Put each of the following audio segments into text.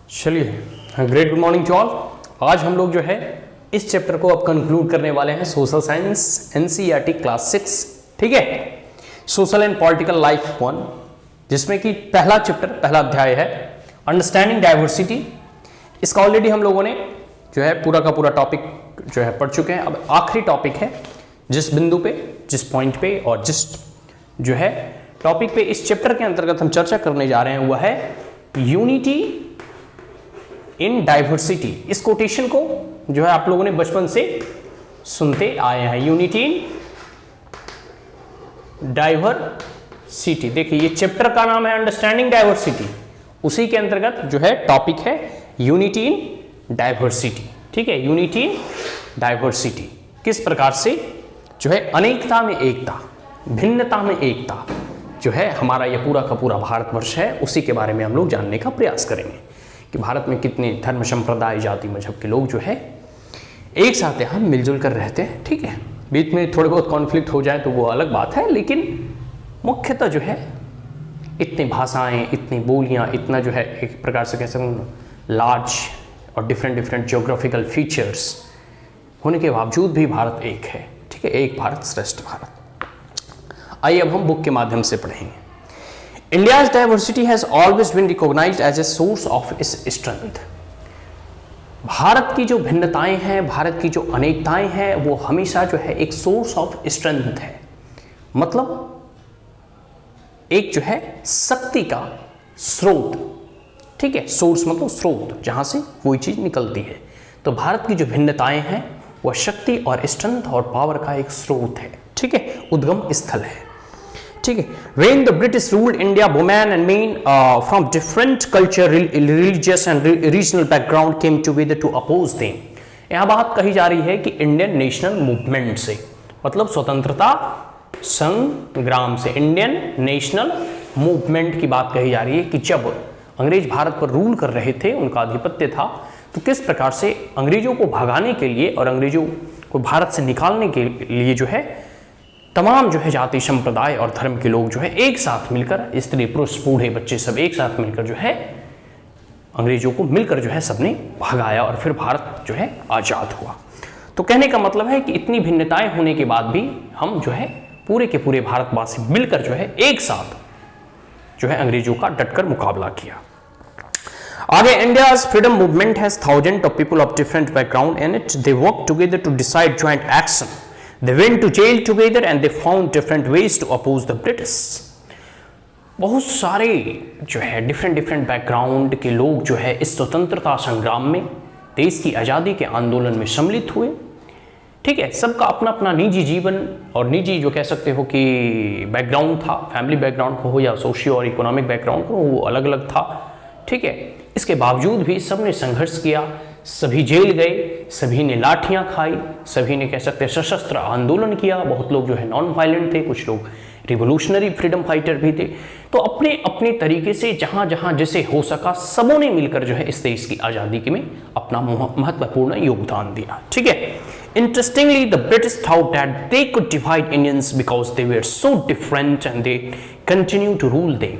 चलिए, great good morning to all. आज हम लोग जो है इस चैप्टर को अब कंक्लूड करने वाले हैं, सोशल साइंस एनसीईआरटी क्लास 6, ठीक है, सोशल एंड पॉलिटिकल लाइफ 1, जिसमें कि पहला चैप्टर, पहला अध्याय है अंडरस्टैंडिंग डाइवर्सिटी। इसका ऑलरेडी हम लोगों ने जो है पूरा का पूरा टॉपिक जो है पढ़ चुके हैं। अब आखिरी टॉपिक है, जिस बिंदु पे, जिस पॉइंट पे और जिस जो है टॉपिक पे इस चैप्टर के अंतर्गत हम चर्चा करने जा रहे हैं, वह है यूनिटी इन डाइवर्सिटी। इस कोटेशन को जो है आप लोगों ने बचपन से सुनते आए हैं, यूनिटी इन डाइवर्सिटी। देखिए, ये चैप्टर का नाम है अंडरस्टैंडिंग डाइवर्सिटी, उसी के अंतर्गत जो है टॉपिक है यूनिटी इन डाइवर्सिटी, ठीक है, यूनिटी इन डाइवर्सिटी। किस प्रकार से जो है अनेकता में एकता, भिन्नता में एकता जो है हमारा ये पूरा का पूरा भारतवर्ष है, उसी के बारे में हम लोग जानने का प्रयास करेंगे कि भारत में कितने धर्म, संप्रदाय, जाति, मजहब के लोग जो है एक साथ यहाँ मिलजुल कर रहते हैं, ठीक है। बीच में थोड़े बहुत कॉन्फ्लिक्ट हो जाए तो वो अलग बात है, लेकिन मुख्यतः जो है इतनी भाषाएं, इतनी बोलियां, इतना जो है एक प्रकार से कह सकूँ लार्ज और डिफरेंट ज्योग्राफिकल फीचर्स होने के बावजूद भी भारत एक है, ठीक है, एक भारत श्रेष्ठ भारत। आइए अब हम बुक के माध्यम से पढ़ेंगे। India's diversity has always been recognised as a source of its strength. Bharat की जो भिन्नताएं हैं, भारत की जो अनेकताएं हैं, वो हमेशा जो है एक सोर्स ऑफ स्ट्रेंथ है, मतलब एक जो है शक्ति का स्रोत, ठीक है, सोर्स मतलब स्रोत, जहां से कोई चीज निकलती है। तो भारत की जो भिन्नताएं हैं वह शक्ति और स्ट्रेंथ और पावर का एक स्रोत है, ठीक है, उद्गम स्थल है, ठीक है। When the British ruled India, women and men from different culture, religious and regional background came together to oppose them. यहाँ बात कही जा रही है कि इंडियन नेशनल मूवमेंट से, मतलब स्वतंत्रता संग्राम से, इंडियन नेशनल मूवमेंट की बात कही जा रही है कि जब अंग्रेज भारत पर रूल कर रहे थे, उनका आधिपत्य था, तो किस प्रकार से अंग्रेजों को भगाने के लिए और अंग्रेजों को भारत से निकालने के लिए जो है तमाम जो है जाति, संप्रदाय और धर्म के लोग जो है एक साथ मिलकर, स्त्री, पुरुष, बूढ़े, बच्चे सब एक साथ मिलकर जो है अंग्रेजों को मिलकर जो है सबने भगाया और फिर भारत जो है आजाद हुआ। तो कहने का मतलब है कि इतनी भिन्नताएं होने के बाद भी हम जो है पूरे के पूरे भारतवासी मिलकर जो है एक साथ जो है अंग्रेजों का डटकर मुकाबला किया। आगे, India's freedom movement has thousand of people of different background in it, they work together to decide joint action, they went to jail together and they found different ways to oppose the British। बहुत सारे जो है different background के लोग जो है इस स्वतंत्रता संग्राम में, देश की आज़ादी के आंदोलन में सम्मिलित हुए, ठीक है। सबका अपना अपना निजी जीवन और निजी जो कह सकते हो कि बैकग्राउंड था, फैमिली बैकग्राउंड हो या सोशियो और इकोनॉमिक बैकग्राउंड हो, वो अलग अलग था, ठीक है। इसके बावजूद भी सबने संघर्ष किया, सभी जेल गए, सभी ने लाठियां खाई, सभी ने कह सकते हैं सशस्त्र आंदोलन किया। बहुत लोग जो है नॉन वायलेंट थे, कुछ लोग रिवोल्यूशनरी फ्रीडम फाइटर भी थे। तो अपने अपने तरीके से जहां जहां जैसे हो सका, सबों ने मिलकर जो है इस देश की आज़ादी के में अपना महत्वपूर्ण योगदान दिया, ठीक है। Interestingly, the British thought that they could divide Indians because they were so different and they continue to rule them.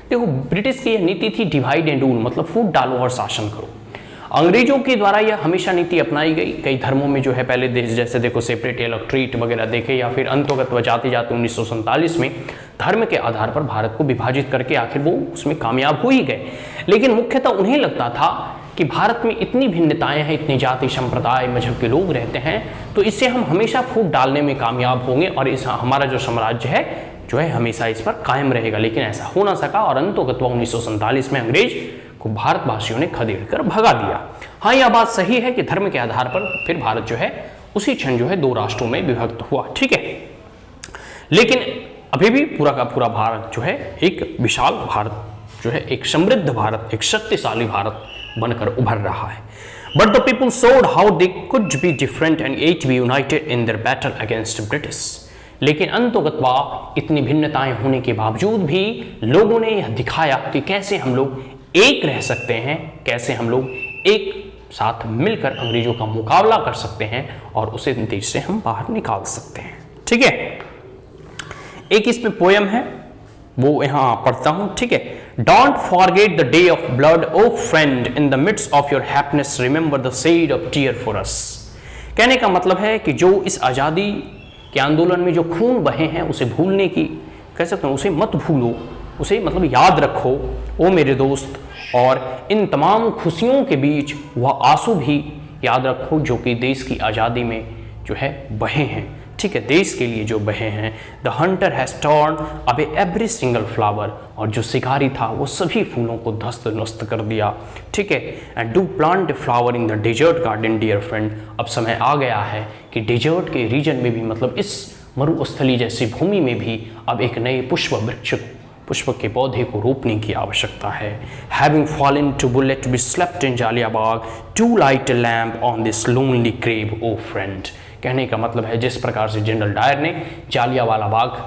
देखो, ब्रिटिश की यह नीति थी डिवाइड एंड रूल, मतलब फूट डालो और शासन करो। अंग्रेजों के द्वारा यह हमेशा नीति अपनाई गई। कई धर्मों में जो है पहले देश, जैसे देखो सेपरेट इलेक्ट्रेट वगैरह देखे, या फिर अंतोगत व जाते 1947 में धर्म के आधार पर भारत को विभाजित करके आखिर वो उसमें कामयाब हो ही गए। लेकिन मुख्यतः उन्हें लगता था कि भारत में इतनी भिन्नताएं हैं, इतनी जाति, संप्रदाय, मजहब के लोग रहते हैं, तो इससे हम हमेशा फूट डालने में कामयाब होंगे और इस हमारा जो साम्राज्य है जो है हमेशा इस पर कायम रहेगा। लेकिन ऐसा हो ना सका और अंतोगत 1947 में अंग्रेज को भारतवासियों ने खदेड़ कर भगा दिया। हाँ, यह बात सही है कि धर्म के आधार पर फिर भारत जो है उसी क्षण जो है दो राष्ट्रों में विभक्त हुआ, ठीक है। लेकिन अभी भी पूरा का पूरा भारत जो है एक विशाल भारत जो है, एक समृद्ध भारत, एक शक्तिशाली भारत बनकर उभर रहा है। But the people showed how they could be different and at be united in their battle against British. लेकिन अंततः इतनी भिन्नताएं होने के बावजूद भी लोगों ने यह दिखाया कि कैसे हम लोग एक रह सकते हैं, कैसे हम लोग एक साथ मिलकर अंग्रेजों का मुकाबला कर सकते हैं और उसे देश से हम बाहर निकाल सकते हैं, ठीक है। एक इसमें पोयम है, वो यहाँ पढ़ता हूँ, ठीक है। Don't forget the day of blood O friend, in the midst of your happiness remember the shed of tear for us. कहने का मतलब है कि जो इस आज़ादी के आंदोलन में जो खून बहे हैं उसे भूलने की, कह सकते हैं उसे मत भूलो, उसे मतलब याद रखो ओ मेरे दोस्त, और इन तमाम खुशियों के बीच वह आंसू भी याद रखो जो कि देश की आज़ादी में जो है बहे हैं। ठीक है, देश के लिए जो बहे हैं। The Hunter has torn away every single flower, और जो शिकारी था वो सभी फूलों को ध्वस्त नष्ट कर दिया। ठीक है, and do plant a flower in the desert garden dear friend. अब समय आ गया है कि डेजर्ट के रीजन में भी, मतलब इस मरुस्थली जैसी भूमि में भी अब एक नए पुष्प के पौधे को रोपने की आवश्यकता है। Having fallen to bullet be slept in Jaliabagh, to light a lamp on this lonely grave O friend. कहने का मतलब है जिस प्रकार से जनरल डायर ने जालियांवाला बाग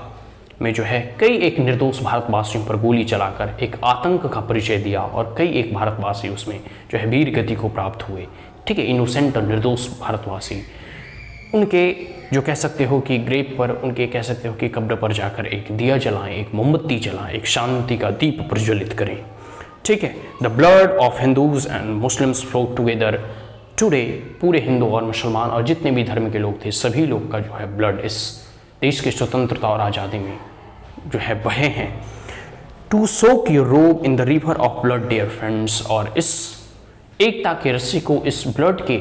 में जो है कई एक निर्दोष भारतवासियों पर गोली चलाकर एक आतंक का परिचय दिया, और कई एक भारतवासी उसमें जो है वीर गति को प्राप्त हुए। ठीक है, इनोसेंट और निर्दोष भारतवासी, उनके जो कह सकते हो कि ग्रेव पर, उनके कह सकते हो कि कब्र पर जाकर एक दिया जलाएं, एक मोमबत्ती जलाएं, एक शांति का दीप प्रज्वलित करें। ठीक है, the blood of Hindus and Muslims flow together today. पूरे हिंदू और मुसलमान और जितने भी धर्म के लोग थे, सभी लोग का जो है ब्लड इस देश की स्वतंत्रता और आज़ादी में जो है बहे हैं। To soak your robe in the river of blood dear friends, और इस एकता के रस्सी को इस ब्लड के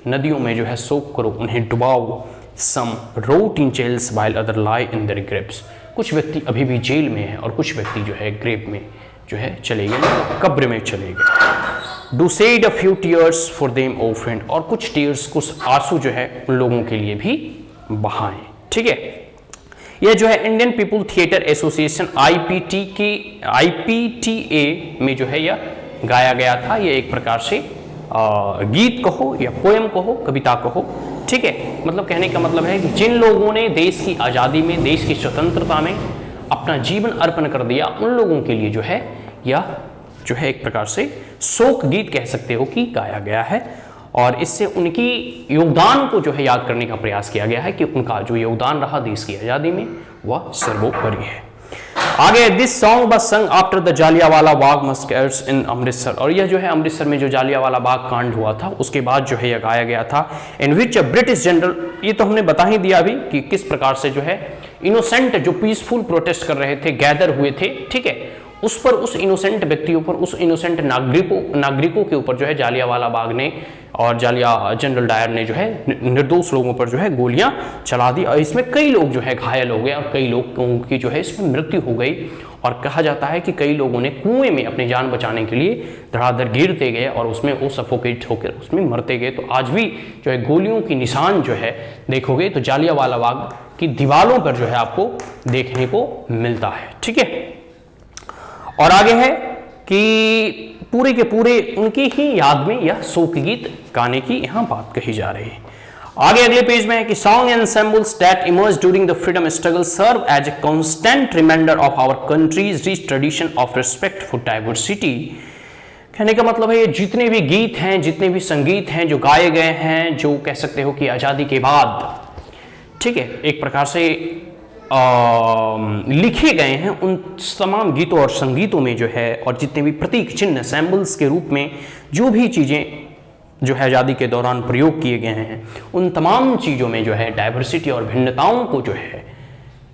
नदियों में जो है सोक करो, उन्हें डुबाओ। Some rot in jails while other lie in their graves. कुछ व्यक्ति अभी भी जेल में हैं और कुछ व्यक्ति जो है ग्रेव में जो है चले गए, कब्र में चले गए। Do shed a few tears for them O friend, और कुछ टीयर्स, कुछ आंसू जो है उन लोगों के लिए भी बहाएं। ठीक है, यह जो है Indian people theatre association IPTA में जो है यह गाया गया था। यह एक प्रकार से गीत कहो या पोएम कहो, कविता कहो। ठीक है, मतलब कहने का मतलब है कि जिन लोगों ने देश की आज़ादी में, देश की स्वतंत्रता में अपना जीवन अर्पण कर दिया, उन लोगों के लिए जो है यह जो है एक प्रकार से शोक गीत कह सकते हो कि गाया गया है, और इससे उनकी योगदान को जो है याद करने का प्रयास किया गया है कि उनका जो योगदान रहा देश की आज़ादी में वह सर्वोपरि है। आगे, this song was sung after the Jallianwala Bagh massacre in Amritsar, और यह जो है अमृतसर में जो जालियांवाला बाग कांड हुआ था उसके बाद जो है यह गाया गया था। इन विच अ ब्रिटिश जनरल, ये तो हमने बता ही दिया अभी कि किस प्रकार से जो है इनोसेंट जो पीसफुल प्रोटेस्ट कर रहे थे, गैदर हुए थे। ठीक है, उस पर, उस इनोसेंट व्यक्तियों पर, उस इनोसेंट नागरिकों के ऊपर जो है जालियांवाला बाग ने और जनरल डायर ने जो है निर्दोष लोगों पर जो है गोलियां चला दी, और इसमें कई लोग जो है घायल हो गए और कई लोगों की जो है इसमें मृत्यु हो गई। और कहा जाता है कि कई लोगों ने कुएं में अपनी जान बचाने के लिए धड़ाधड़ गिरते गए और उसमें वो सफोकेट होकर उसमें मरते गए। तो आज भी जो है गोलियों की निशान जो है देखोगे तो जालियांवाला बाग की दीवारों पर जो है आपको देखने को मिलता है। ठीक है, और आगे है कि पूरे के पूरे उनकी ही याद में यह शोक गीत गाने की यहां बात कही जा रही है। आगे अगले पेज में है कि song ensembles that emerge during the freedom struggle serve as a constant reminder of our country's rich tradition of respect for diversity. कहने का मतलब है ये जितने भी गीत हैं, जितने भी संगीत हैं जो गाए गए हैं, जो कह सकते हो कि आज़ादी के बाद, ठीक है, एक प्रकार से लिखे गए हैं, उन तमाम गीतों और संगीतों में जो है, और जितने भी प्रतीक चिन्ह सैम्बल्स के रूप में जो भी चीज़ें जो है आज़ादी के दौरान प्रयोग किए गए हैं, उन तमाम चीज़ों में जो है डाइवर्सिटी और भिन्नताओं को जो है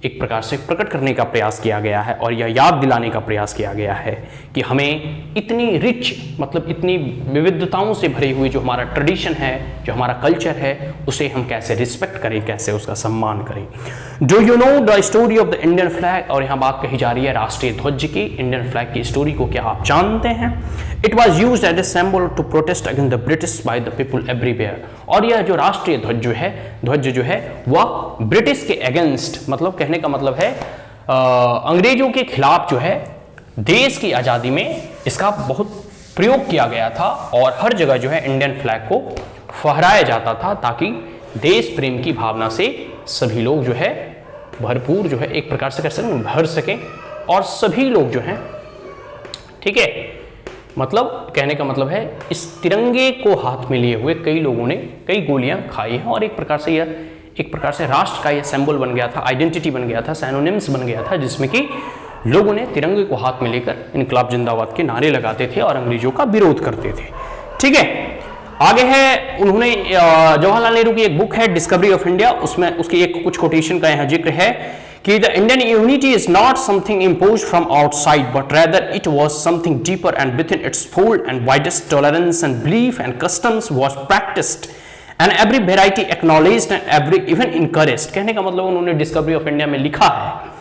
एक प्रकार से प्रकट करने का प्रयास किया गया है, और यह याद दिलाने का प्रयास किया गया है कि हमें इतनी रिच, मतलब इतनी विविधताओं से भरी हुई जो हमारा ट्रेडिशन है, जो हमारा कल्चर है, उसे हम कैसे रिस्पेक्ट करें, कैसे उसका सम्मान करें। Do you know the story of the Indian flag, और यहाँ बात कही जा रही है राष्ट्रीय ध्वज की। इंडियन फ्लैग की स्टोरी को क्या आप जानते हैं? It was used as a symbol to protest against the British by the people everywhere, और यह जो राष्ट्रीय ध्वज जो है वह ब्रिटिश के अगेंस्ट, मतलब कहने का मतलब है अंग्रेजों के खिलाफ जो है देश की आज़ादी में इसका बहुत प्रयोग किया गया था, और हर जगह जो है इंडियन फ्लैग को फहराया जाता था ताकि देश प्रेम की भावना से सभी लोग जो है भरपूर जो है एक प्रकार से कर सकें, भर सकें, और सभी लोग जो हैं, ठीक है, मतलब कहने का मतलब है इस तिरंगे को हाथ में लिए हुए कई लोगों ने कई गोलियां खाई हैं, और एक प्रकार से यह एक प्रकार से राष्ट्र का यह सिंबल बन गया था, आइडेंटिटी बन गया था, सैनोनिम्स बन गया था, जिसमें कि लोगों ने तिरंगे को हाथ में लेकर इनकलाब जिंदाबाद के नारे लगाते थे और अंग्रेजों का विरोध करते थे। ठीक है, आगे है, उन्होंने जवाहरलाल नेहरू की एक बुक है डिस्कवरी ऑफ इंडिया, उसमें उसकी एक कुछ कोटेशन का यहाँ जिक्र है कि the Indian unity is not something imposed from outside but rather it was something deeper and with in its fold and widest tolerance and belief and customs was practised and every variety acknowledged and every even encouraged. कहने का मतलब उन्होंने discovery of India में लिखा है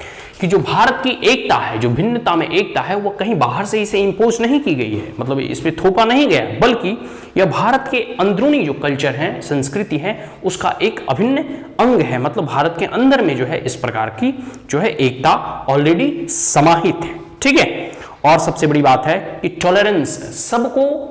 कि जो भारत की एकता है, जो भिन्नता में एकता है, वो कहीं बाहर से इसे इंपोज नहीं की गई है, मतलब इस पे थोपा नहीं गया, बल्कि यह भारत के अंदरूनी जो कल्चर है, संस्कृति है, उसका एक अभिन्न अंग है। मतलब भारत के अंदर में जो है इस प्रकार की जो है एकता ऑलरेडी समाहित है। ठीक है, और सबसे बड़ी बात है कि टॉलरेंस, सबको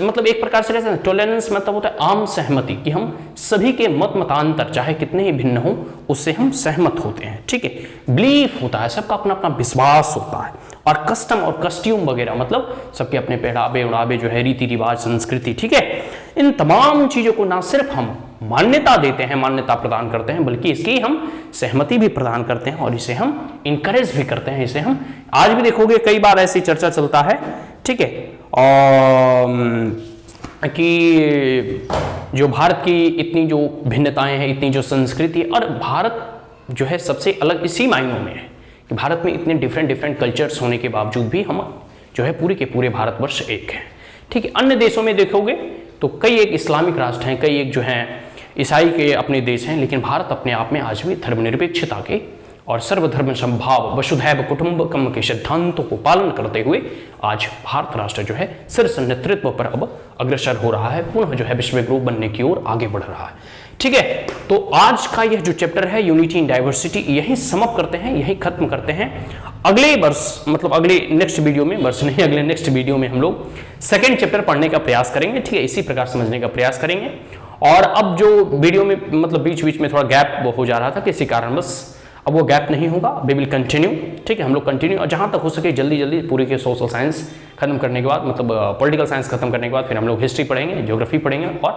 मतलब एक प्रकार से टॉलरेंस मतलब होता है आम सहमति, कि हम सभी के मत मतांतर चाहे कितने ही भिन्न हो उससे हम सहमत होते हैं। ठीक है, बिलीफ होता है, सबका अपना अपना विश्वास होता है, और कस्टम और कस्ट्यूम वगैरह मतलब सबके अपने पहनावे उड़ावे जो है, रीति रिवाज, संस्कृति। ठीक है, इन तमाम चीजों को ना सिर्फ हम मान्यता देते हैं, मान्यता प्रदान करते हैं, बल्कि इसकी हम सहमति भी प्रदान करते हैं और इसे हम इनकरेज भी करते हैं। इसे हम आज भी देखोगे कई बार ऐसी चर्चा चलता है। ठीक है, कि जो भारत की इतनी जो भिन्नताएं हैं, इतनी जो संस्कृति, और भारत जो है सबसे अलग इसी मायनों में है कि भारत में इतने डिफरेंट कल्चर्स होने के बावजूद भी हम जो है पूरे के पूरे भारतवर्ष एक है। ठीक है, अन्य देशों में देखोगे तो कई एक इस्लामिक राष्ट्र हैं, कई एक जो हैं ईसाई के अपने देश हैं, लेकिन भारत अपने आप में आज भी धर्मनिरपेक्षता के और सर्वधर्म संभाव वसुधैव कुटुंबकम के सिद्धांतों को पालन करते हुए आज भारत राष्ट्र जो है शीर्ष नेतृत्व पर अब अग्रसर हो रहा है, पुनः जो है विश्व गुरु बनने की ओर आगे बढ़ रहा है। ठीक है, तो आज का यह जो चैप्टर है यूनिटी इन डाइवर्सिटी, यही समाप्त करते हैं, यही खत्म करते हैं। अगले वर्ष मतलब अगले नेक्स्ट वीडियो में, वर्ष नहीं अगले नेक्स्ट वीडियो में हम लोग सेकेंड चैप्टर पढ़ने का प्रयास करेंगे। ठीक है, इसी प्रकार समझने का प्रयास करेंगे। और अब जो वीडियो में मतलब बीच बीच में थोड़ा गैप हो जा रहा था किसी कारणवश, अब वो गैप नहीं होगा, वी विल कंटिन्यू। ठीक है, हम लोग कंटिन्यू, और जहाँ तक हो सके जल्दी पूरी के सोशल साइंस खत्म करने के बाद, मतलब पॉलिटिकल साइंस खत्म करने के बाद फिर हम लोग हिस्ट्री पढ़ेंगे, ज्योग्राफी पढ़ेंगे और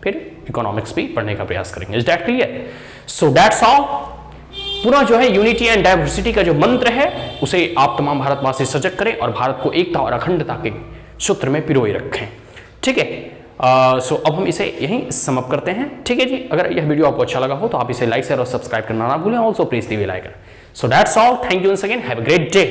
फिर इकोनॉमिक्स भी पढ़ने का प्रयास करेंगे। Is that clear? So that's all. पूरा जो है यूनिटी एंड डाइवर्सिटी का जो मंत्र है उसे आप तमाम भारतवासी सजग करें और भारत को एकता और अखंडता के सूत्र में पिरोए रखें। ठीक है, सो अब हम इसे यहीं समाप्त करते हैं। ठीक है जी, अगर यह वीडियो आपको अच्छा लगा हो तो आप इसे लाइक शेयर और सब्सक्राइब करना ना भूलें। Also press the bell icon. So that's all, thank you once again, have a great day.